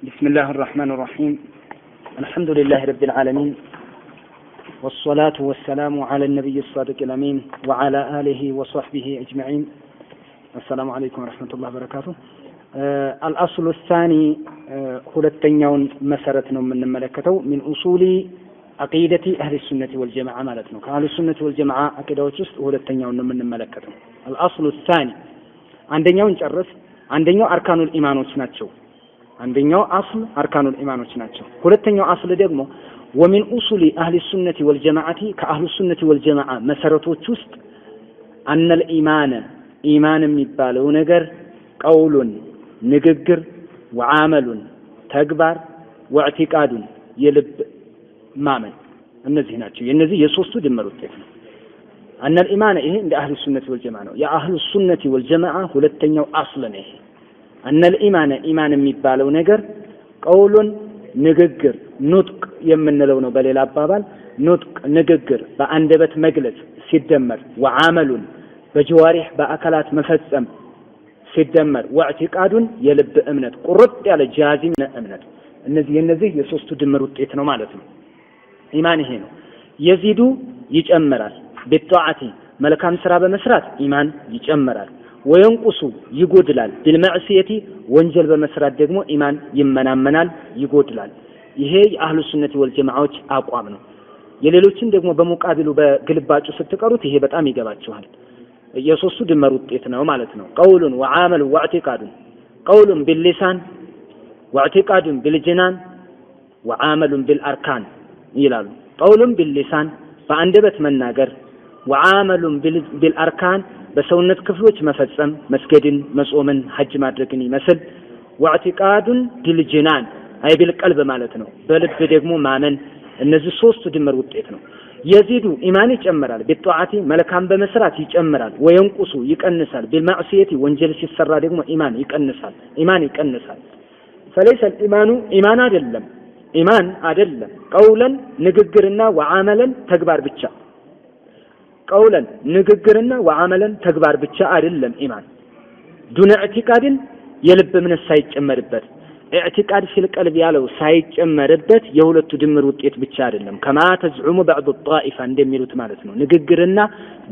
بسم الله الرحمن الرحيم. الحمد لله رب العالمين، والصلاة والسلام على النبي الصادق الأمين وعلى آله وصحبه أجمعين. السلام عليكم ورحمة الله وبركاته. الأصل الثاني ሁለተኛውን መሰረት ነው የምንመለከተው من أصول عقيدة أهل السنة والجماعة ማለት ነው። ከአህሉ ሱነቲ ወልጀማዓ አቂዳዎች ውስጥ ሁለተኛውን ነው የምንመለከተው። الأصل الثاني አንደኛውን ጨርስ። አንደኛው አርካኑል ኢማኖች ናቸው። አንደኛው አስል አርካኑል ኢማኖች ናቸው። ሁለተኛው አስል ደግሞ ومن أصول أهل السنة والجماعة كأهل السنة والجماعة መሰረቶች ውስጥ أن الإيمان ኢማን የሚባለው ነገር ቀውሉን ንግግር ወዓመሉን ተግባር ወዕቲቃዱን የልብ ማመን እነዚህ ናቸው። የነዚህ የሶስቱ ድምር ውጤት ነው። أن الإيمان ይሄ እንደ أهل السنة والجماعة ነው። የአህሉ ሱነቲ ወልጀማዓ ሁለተኛው አስል ነው። ይሄ أن الإيمان ኢማን የሚባለው ነገር ቀውሉን ንግግር ኑጥቅ የምንለው ነው። በሌላ አባባል ኑጥቅ ንግግር በአንደበት መግለጽ ሲደመር ወዓመሉን በጀዋሪህ በአካላት መፈጸም ሲደመር ወዕቲቃዱን የልብ እምነት ቁርጥ ያለ ጃዚም እምነት እነዚህ የሶስቱ ድምር ውጤት ነው ማለት ነው። ኢማን ይሄ ነው። የዚዱ ይጨምራል ቢጧዓቲ መልካም ስራ በመስራት ኢማን ይጨምራል። ወየንቁሱ ይጎድላል ቢልመዕሲየቲ ወንጀል በመስራት ደግሞ ኢማን ይመናመናል ይጎድላል። ይሄ የአህሉ ሱነቲ ወልጀማዓዎች አቋም ነው። የሌሎችን ደግሞ በሙቃቢሉ በግልባጩ ስትቀሩት ይሄ በጣም ይገባችኋል። የሶስቱ ድምር ውጤት ነው ማለት ነው። ቀውሉን ወዓመሉ ወዕቲቃዱን ቀውሉን ቢልሊሳን ወዕቲቃዱን ቢልጅናን ወዓመሉን ቢልአርካን ይላሉ። ቀውሉን ቢልሊሳን በአንደበት መናገር፣ ወዓመሉን ቢልአርካን በሰውነት ክፍሎች መፈጸም መስገድን፣ መጾምን፣ ሐጅ ማድረግን ይመስል፣ ወዕቲቃዱን ቢልጅናን አይ ቢልቀልብ ማለት ነው። በልብ ደግሞ ማመን። እነዚህ ሶስቱ ድምር ውጤት ነው። የዚዱ ኢማን ይጨምራል ቢጧዓቲ መልካም በመስራት ይጨምራል። ወየንቁሱ ይቀንሳል ቢልማዕሲየቲ ወንጀል ሲሰራ ደግሞ ኢማን ይቀንሳል። فليس الإيمان ኢማን አይደለም ቀውለን ንግግርና ወዓመለን ተግባር ብቻ ቀውለን ንግግርና ወዓመለን ተግባር ብቻ አይደለም ኢማን ዱነ ኢዕቲቃድን የልብ እምነት ሳይጨመርበት ኢዕቲቃድ ፊል ቀልብ ያለው ሳይጨመርበት የሁለቱ ድምር ውጤት ብቻ አይደለም። ከማ ተዝዑሙ بعض الطائفة እንደሚሉት ማለት ነው። ንግግርና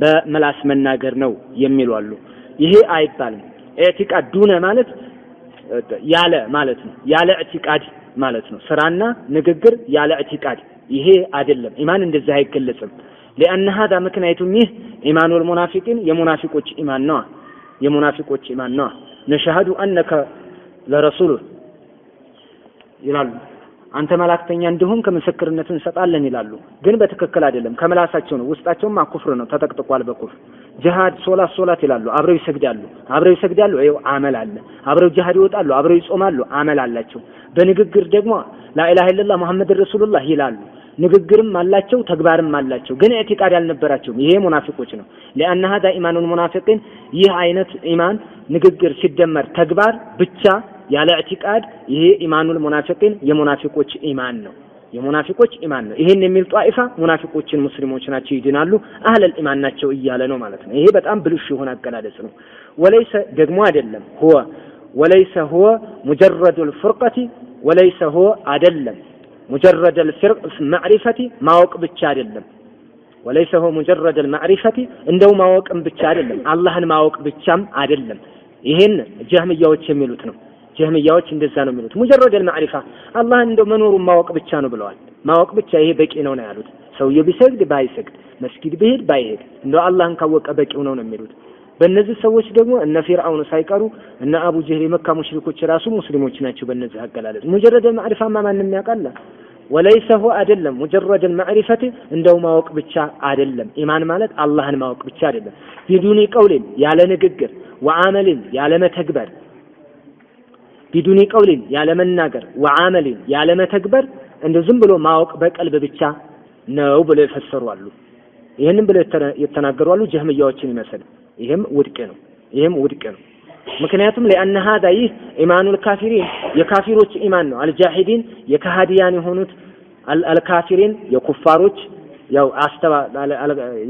በመላስ መናገር ነው የሚሉ አሉ። ይሄ አይባልም። ኢዕቲቃድ ዱነ ማለት ያለ ማለት ነው። ያለ ኢዕቲቃድ ማለት ነው። ስራና ንግግር ያለ ኢዕቲቃድ ይሄ አይደለም። ኢማን እንደዚህ አይገለጽም። لأن هذا ምክንያቱም ይህ ኢማኑል ሙናፊቂን የሙናፊቆች ኢማን ነው። ነሽሀዱ أنك ለረሱሉ ይላሉ። አንተ መላእክተኛ እንደሆን ከምስክርነት እንሰጣለን ይላሉ። ግን በትክክል አይደለም። ከመላሳቸው ነው። ውስጣቸውማ ኩፍር ነው፣ ተጠቅጥቋል በኩፍር። ጂሃድ ሶላት ይላሉ። አብረው ይሰግዳሉ። ይኸው አመል አለ። አብረው ጂሃድ ይወጣሉ፣ አብረው ይጾማሉ፣ አመል አላቸው። በንግግር ደግሞ ላኢላሃ ኢለላህ ሙሐመድ ረሱሉላህ ይላሉ። ንግግርም አላቸው፣ ተግባርም አላቸው። ግን ኢዕቲቃድ አልነበራቸውም። ይሄ ሙናፊቆች ነው። لأن هذا إيمان المنافقين ይህ አይነት ኢማን ንግግር ሲደመር ተግባር ብቻ ያለ ኢዕቲቃድ ይሄ ኢማኑል ሙናፊቂን የሙናፊቆች ኢማን ነው። ይሄን የሚል ጧኢፋ ሙናፊቆችን ሙስሊሞች ናቸው ይድናሉ፣ አህለል ኢማን ናቸው እያለ ነው ማለት ነው። ይሄ በጣም ብልሹ የሆነ አገላለጽ ነው። ወለይሰ ደግሞ አይደለም ወለይሰ هو مجرد الفرقة ወለይሰ هو አይደለም مجرد الفرق معرفة ማወቅ ብቻ አይደለም። ወለይሰ هو مجرد المعرفة እንደው ማወቅም ብቻ አይደለም፣ አላህን ማወቅ ብቻም አይደለም። ይሄን ጀህሚያዎች የሚሉት ነው። ጀህሚያዎች እንደዛ ነው የሚሉት። ሙጀረድ አልማዕሪፋ አላህ እንደው መኖሩን ማወቅ ብቻ ነው ብለዋል። ማወቅ ብቻ ይሄ በቂ ነው ያሉት። ሰውየው ቢሰግድ ባይሰግድ፣ መስጊድ ቢሄድ ባይሄድ እንደው አላህን ካወቀ በቂው ነው የሚሉት። በእነዚህ ሰዎች ደግሞ እነ ፊርዓውን ሳይቀሩ እነ አቡ ጀህል የመካ ሙሽሪኮች ራሱ ሙስሊሞች ናቸው። በእነዚህ አገላለጽ ሙጀረድ አልማዕሪፋ ማንም ያውቃል። ወለይሰ هو አይደለም ሙጀረድ አልማዕሪፈት እንደው ማወቅ ብቻ አይደለም። ኢማን ማለት አላህን ማወቅ ብቻ አይደለም። ቢዱኒ ቀውልን ያለ ንግግር ወዓመልን ያለ መተግበር ቢዱኒ ቀውልን ያለ መናገር ወዓመልን ያለ መተግበር እንደው ዝም ብሎ ማወቅ በቀልብ ብቻ ነው ብለው የፈሰሩ አሉ። ይሄንን ብለው የተናገሩ አሉ ጀህሚያዎችን ይመስል። ይሄም ውድቅ ነው። ምክንያቱም لأن هذا ይህ ኢማኑል ካፊሪን የካፊሮች ኢማን ነው። አልጃሂዲን የካሃዲያን የሆኑት አልካፊሪን የኩፋሮች ያው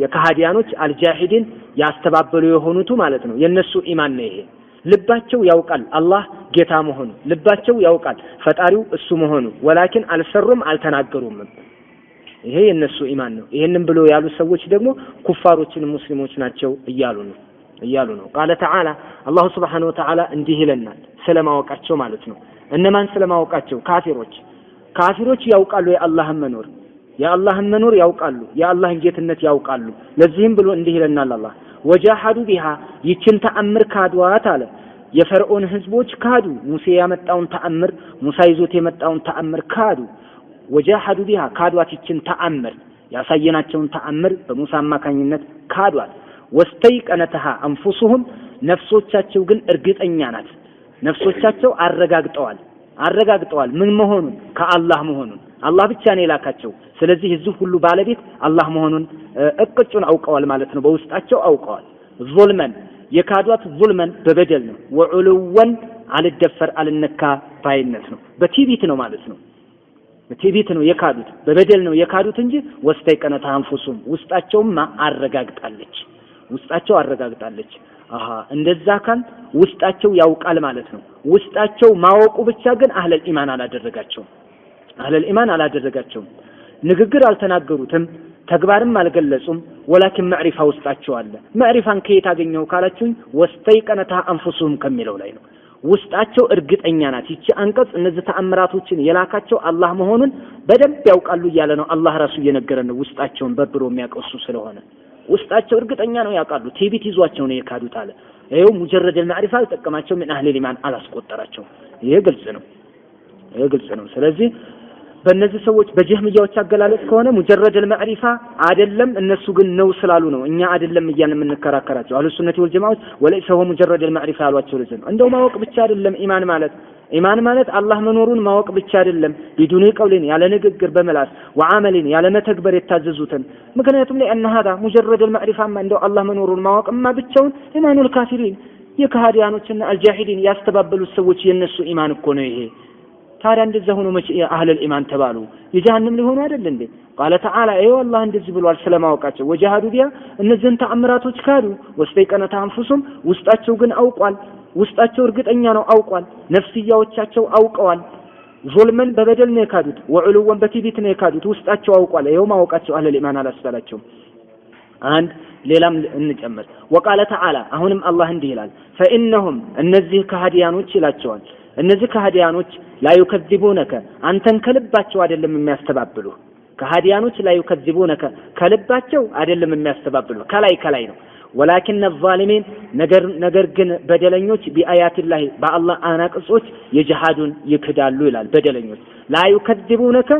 የካሃዲያኖች አልጃሂዲን ያስተባበሉ የሆኑት ማለት ነው። የነሱ ኢማን ነው ይሄ። ልባቸው ያውቃል አላህ ጌታ መሆኑ ልባቸው ያውቃል ፈጣሪው እሱ መሆኑ ወላኪን አልሰሩም አልተናገሩም ይሄ የነሱ ኢማን ነው ይሄንን ብሎ ያሉ ሰዎች ደግሞ ኩፋሮችን ሙስሊሞች ናቸው እያሉ ነው قال تعالى الله سبحانه وتعالى እንዲህ ይለናል ስለማወቃቸው ማለት ነው እነማን ስለማወቃቸው ካፊሮች ያውቃሉ የአላህን መኖር ያውቃሉ የአላህን ጌትነት ያውቃሉ ለዚህም ብሎ እንዲህ ይለናል አላህ ወጃሐዱ ቢሃ ይችን ተአምር ካዱዋት አለ የፈርዖን ህዝቦች ካዱ ሙሴ ያመጣውን ተአምር ሙሳ ይዞት የመጣውን ተአምር ካዱ ወጃሐዱ ቢሃ ካዱዋት ይችን ተአምር ያሳየናቸውን ተአምር በሙሳ አማካኝነት ካዱዋት ወስተይቀነተሃ አንፉሱሁም ነፍሶቻቸው ግን እርግጠኛ ናት ነፍሶቻቸው አረጋግጠዋል ምን መሆኑን ከአላህ መሆኑን አላህ ብቻ ነው የላካቸው ስለዚህ እዚህ ሁሉ ባለቤት አላህ መሆኑን እቅጩን አውቀዋል ማለት ነው በውስጣቸው አውቀዋል ዙልመን የካዷት ዙልመን በበደል ነው ወዑሉወን አልደፈር አልነካ ባይነት ነው በቲቢት ነው ማለት ነው በቲቢት ነው የካዱት በበደል ነው የካዱት እንጂ ወስተይቀነታ አንፉሱም ውስጣቸውማ አረጋግጣለች እንደዛ ካል ውስጣቸው ያውቃል ማለት ነው ውስጣቸው ማወቁ ብቻ ግን አህለል ኢማን አላደረጋቸውም ንግግር አልተናገሩትም ተግባርም አልገለጹም ወላኪን ማዕሪፋ ውስጣቸው አለ ማዕሪፋን ከየት አገኘው ካላችሁኝ ወስተይቀነታ አንፉሱም ከሚለው ላይ ነው ውስጣቸው እርግጠኛ ናት ይቺ አንቀጽ እነዚህ ተአምራቶችን የላካቸው አላህ መሆኑን በደንብ ያውቃሉ እያለ ነው አላህ ራሱ እየነገረን ነው ውስጣቸውን በብሮ የሚያቀሱ ስለሆነ ውስጣቸው እርግጠኛ ነው ያውቃሉ ቲቢት ይዟቸው ነው የካዱት አለ ይሄው ሙጀረድ المعرفه አልተጠቀማቸው ምን አህለ ኢማን አላስቆጠራቸው ይሄ ግልጽ ነው ስለዚህ በእነዚህ ሰዎች በጀህሚያዎች አገላለጽ ከሆነ ሙጀረድ المعرفه አይደለም እነሱ ግን ነው ስላሉ ነው እኛ አይደለም እያልን የምንከራከራቸው አህሉ ሱነቲ ወልጀማዓት ወለይሰ هو ሙጀረድ المعرفه ያሏቸው ለዚህ ነው እንደው ማወቅ ብቻ አይደለም ኢማን ማለት አላህ መኖሩን ማወቅ ብቻ አይደለም ቢዱኒ ቀውልን ያለ ንግግር በመላስ ወዓመልን ያለ መተግበር የታዘዙትን ምክንያቱም ለአን هذا ሙጀረድ المعرفه እንደው አላህ መኖሩን ማወቅማ ብቻውን ኢማኑል ካፊሪን የካህዲያኖችና አልጃሂዲን ያስተባበሉት ሰዎች የነሱ ኢማን እኮ ነው ይሄ ታዲያ እንደዛ ሆኖ መቼ አህለ ኢማን ተባሉ የጀሃነም ሊሆኑ አይደል እንዴ قال تعالى اي والله እንደዚህ ብሏል ስለማወቃቸው ወጃሃዱ ቢያ እነዚህን ተአምራቶች ካዱ ወስተይቀነታ አንፉሱም ውስጣቸው ግን አውቋል ውስጣቸው እርግጠኛ ነው አውቋል ነፍስያዎቻቸው አውቀዋል ዙልመን በበደል ነው የካዱት ወዑሉወን በቲቢት ነው የካዱት ውስጣቸው አውቋል ይሄው ማወቃቸው አህለ ኢማን አላስባላቸው አንድ ሌላም እንጨምር وقال تعالى አሁንም አላህ እንዲህ ይላል فانهم እነዚህ ከሃዲያኖች ይላቸዋል እነዚህ ከሃዲያኖች لا يكذبونك አንተን ከልባቸው አይደለም የሚያስተባብሉ ከሃዲያኖች لا يكذبونك ከልባቸው አይደለም የሚያስተባብሉ ከላይ ነው ولكن الظالمين ነገር ግን በደለኞች بآيات الله በአላህ አናቅጾች የጀሃዱን ይክዳሉ ይላል በደለኞች لا يكذبونك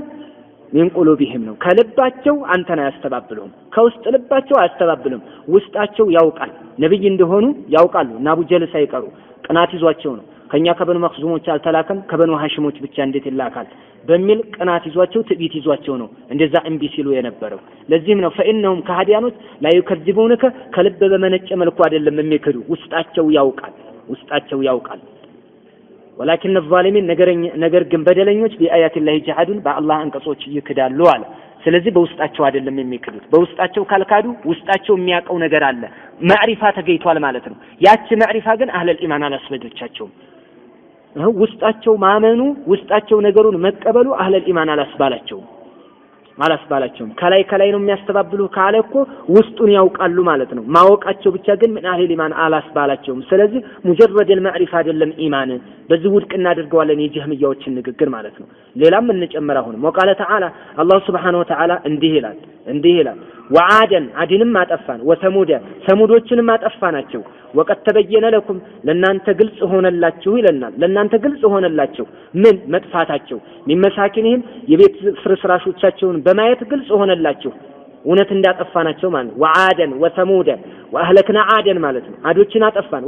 من قلوبهم ነው ከልባቸው አንተን አያስተባብሉም ከውስጥ ልባቸው አያስተባብሉም ውስጣቸው ያውቃል ነብይ እንደሆኑ ያውቃሉ እና አቡ ጀህል ሳይቀሩ ቅናት ይዟቸው ነው ከኛ ከበኑ መክዙሞች አልተላከም ከበኑ ሐሽሞች ብቻ እንዴት ይላካል በሚል ቅናት ይዟቸው ትዕቢት ይዟቸው ነው እንደዛ እምቢ ሲሉ የነበረው ለዚህም ነው فإنهم ከሃዲያኖች لا يكذبونك ከልብ በመነጨ መልኩ አይደለም የሚክዱ ውስጣቸው ያውቃል ولكن الظالمين ነገር ግን በደለኞች بآيات الله جحدون በአላህ አንቀጾች ይክዳሉ አለ ስለዚህ በውስጣቸው አይደለም የሚክዱት በውስጣቸው ካልካዱ ውስጣቸው የሚያቀው ነገር አለ ማዕሪፋ ተገይቷል ማለት ነው ያቺ ማዕሪፋ ግን አህለ ኢማን አላስበደቻቸው ውስጣቸው ማመኑ ውስጣቸው ነገሩን መቀበሉ አህለ ኢማን አላስባላቸው ከላይ ነው የሚያስተባብሉ ካለኮ ውስጡን ያውቃሉ ማለት ነው ማወቃቸው ብቻ ግን ምን አህለ ኢማን አላስባላቸው ስለዚህ ሙጀረድ المعرفه አይደለም ኢማን በዚህ ውድቅ እናደርገዋለን የጀህሚያዎችን ንግግር ማለት ነው ሌላም እንጨምር አሁን وقال تعالى الله سبحانه وتعالى እንዲህ ይላል وعادن عادንም አጠፋን ሰሙዶችንም አጠፋናቸው وقد تبين لكم ለናንተ ግልጽ ሆነላችሁ ይለናል ለናንተ ግልጽ ሆነላችሁ ምን መጥፋታቸው ሚመሳኪንህም የቤት ፍርስራሾቻቸውን በማየት ግልጽ ሆነላችሁ እውነት እንዳጠፋናቸው ማለት وعادن وثمود واهلكنا عادن ማለት ነው አዶችን አጠፋን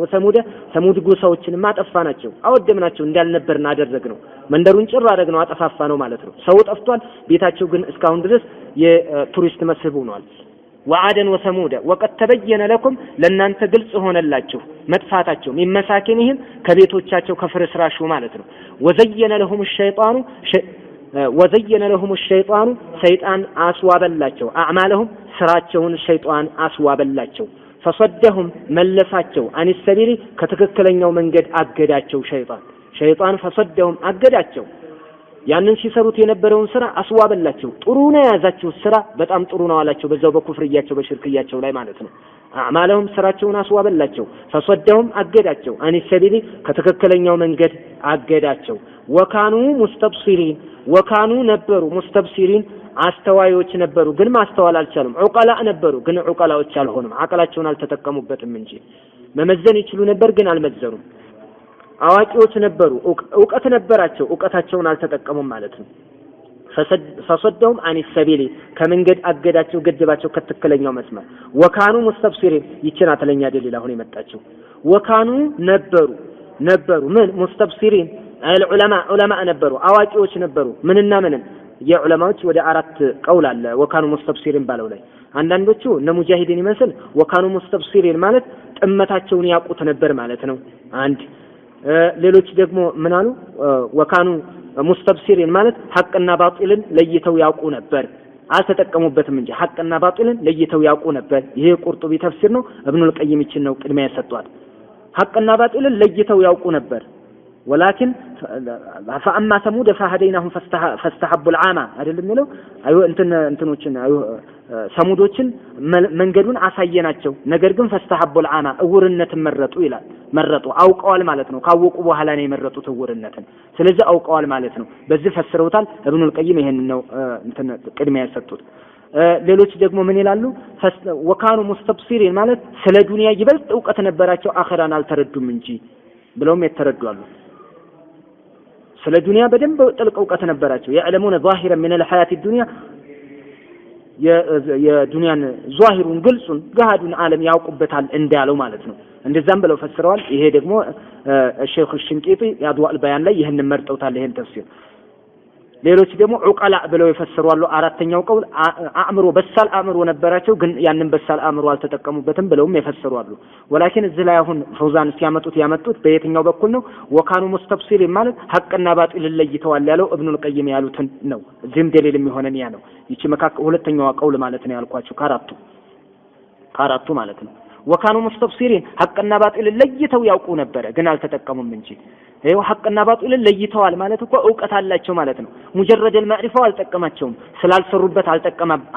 ሰሙድ ጎሳዎችንም አጠፋናቸው አወደምናቸው እንዳልነበርና አደረግነው መንደሩን ጭራ አደረግነው አጠፋፋነው ማለት ነው ሰው ጠፍቷል ቤታቸው ግን እስካሁን ድረስ የቱሪስት መስህብ ሆኗል وعادن وثمود وقد تبين لكم ለናንተ ግልጽ ሆነላችሁ መጥፋታቸው ሚመሳኪንህም ከቤቶቻቸው ከፍርስራሹ ማለት ነው وزين لهم الشيطان شيطان አስዋበላቸው አዕማለሁም ስራቸውን ሸይጣን አስዋበላቸው فصدهم ملساتشو عن السبيل كتككلنياو منجد أجداتشو شيطان فصدهم أجداتشو ያንን ሲሰሩት የነበረውን ስራ አስዋበላቸው ጥሩና ያዛቸው ስራ በጣም ጥሩ ነው አላቸው በዛው በኩፍርያቸው በሽርክያቸው ላይ ማለት ነው አማለሁም ስራቸውን አስዋበላቸው ፈሰደሁም አገዳቸው አን ሰቢሊ ከተከከለኛው መንገድ አገዳቸው ወካኑ ሙስተብሲሪን ወካኑ ነበሩ ሙስተብሲሪን አስተዋዮች ነበሩ ግን ማስተዋል አልቻሉም ዑቀላ ነበሩ ግን ዑቀላዎች አልሆኑም አቀላቸውን አልተጠቀሙበትም እንጂ መመዘን ይችሉ ነበር ግን አልመዘኑም አዋቂዎች ነበሩ ዕውቀት ነበራቸው ዕውቀታቸውን አልተጠቀሙም ማለት ነው ፈሰደውም አን ሰቢሊ ከመንገድ አገዳቸው ገደባቸው ከተከለኛው መስመር ወካኑ ሙስተብሲሪን ይችና ተለኛ ደሊል አሁን የመጣቸው ወካኑ ነበሩ ምን ሙስተብሲሪን ዑለማ ነበሩ አዋቂዎች ነበሩ ምንና ምንም የዑለማዎች ወደ አራት ቀውል አለ ወካኑ ሙስተብሲሪን ባለው ላይ አንዳንዶቹ እነ ሙጃሂድን ይመስል ወካኑ ሙስተብሲሪን ማለት ጥመታቸውን ያውቁት ነበር ማለት ነው አንድ ሌሎች ደግሞ ምን አሉ ወካኑ ሙስተብሲሪን ማለት ሐቅና ባጢልን ለይተው ያውቁ ነበር አልተጠቀሙበትም እንጂ ሐቅና ባጢልን ለይተው ያውቁ ነበር ይሄ ቁርጡቢ ተፍሲር ነው ኢብኑል ቀይም ይችን ነው ቅድሚያ ያሰጧል ሐቅና ባጢልን ለይተው ያውቁ ነበር ولكن فاما ثمود فهديناهم فاستحبوا العامى አይደለም የሚለው አዩ እንትኖችን አዩ ሰሙዶችን መንገዱን አሳየናቸው ነገር ግን فاستحبوا العامى እውርነትን መረጡ አውቀዋል ማለት ነው ካወቁ በኋላ ነው የመረጡት እውርነትን ስለዚህ አውቀዋል ማለት ነው በዚህ ፈስረውታል ኢብኑል ቀይም ይሄንን ነው እንትን ቅድሚያ ያሰጡት ሌሎች ደግሞ ምን ይላሉ ወካኑ ሙስተብሲሪን ማለት ስለ ዱንያ ይበልጥ ዕውቀት ነበራቸው አኺራን አልተረዱም እንጂ ብለውም የተረዱአሉ ስለ ዱንያ በደንብ ጥልቅ ዕውቀት ነበራቸው يعلمون ظاهرا من الحياه الدنيا የዱንያን ዛሂሩን ግልጹን ገሃዱን ዓለም ያውቁበታል እንዳለው ማለት ነው እንደዛም ብለው ፈስረዋል ይሄ ደግሞ ሼኽ ሽንቂጢ ያድዋል ባያን ላይ ይሄን መርጠውታል ይሄን ተፍሲር ሌሎች ደግሞ ዑቀላ ብለው ይፈስራሉ አራተኛው ቀውል አእምሮ በሳል አእምሮ ነበራቸው ግን ያንን በሳል አእምሮ አልተጠቀሙበትም ብለውም ይፈስራሉ ወላኪን እዚህ ላይ አሁን ፈውዛን ያመጡት በየትኛው በኩል ነው ወካኑ ሙስተብሲር ማለት ሐቅና ባጢል ለይተዋል ያለው ኢብኑል ቀይም ያሉትን ነው እዚህም ደሊል የሚሆነን ያ ነው ይቺ መካከለ ሁለተኛው ቀውል ማለት ነው ያልኳችሁ ካራቱ ማለት ነው ወካኑ ሙስተብሲሪን ሐቅና ባጢል ለይተው ያውቁ ነበር ግን አልተጠቀሙም እንጂ ይሄው ሐቅና ባጢል ለይተዋል ማለት እኮ ዕውቀት አላቸው ማለት ነው ሙጀረድ المعرفه አልጠቀማቸውም ስላልሰሩበት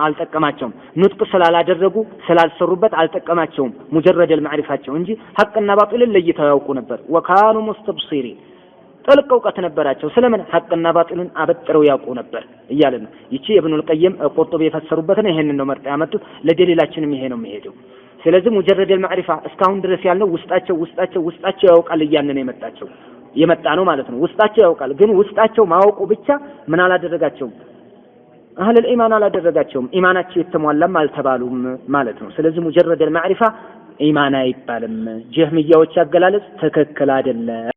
አልጠቀማቸውም ንጥቅ ስላላደረጉ ስላልሰሩበት አልጠቀማቸውም ሙጀረድ المعرفه እንጂ ሐቅና ባጢል ለይተው ያውቁ ነበር ወካኑ ሙስተብሲሪን ጥልቅ ዕውቀት ነበራቸው ስለምን ሐቅና ባጢልን አበጥረው ያውቁ ነበር እያለ ነው ይቺ ኢብኑል ቀይም ቁርጡቢ የፈሰሩበት ነው ይሄንን ነው መርጠው ያመጡት ለደሊላችንም ይሄ ነው የሚሄደው ስለዚህ ሙጀረድ المعرفه እስካሁን ድረስ ያለው ውስጣቸው ያውቃል እያንን የመጣ ነው ማለት ነው ውስጣቸው ያውቃል ግን ውስጣቸው ማወቁ ብቻ ምን አላደረጋቸውም አህለ الإيمان አላደረጋቸውም ኢማናቸው የተሟላም አልተባሉም ማለት ነው ስለዚህ ሙጀረድ المعرفه ኢማን አይባልም ጀህሚያዎች ያገላለጽ ትክክል አይደለም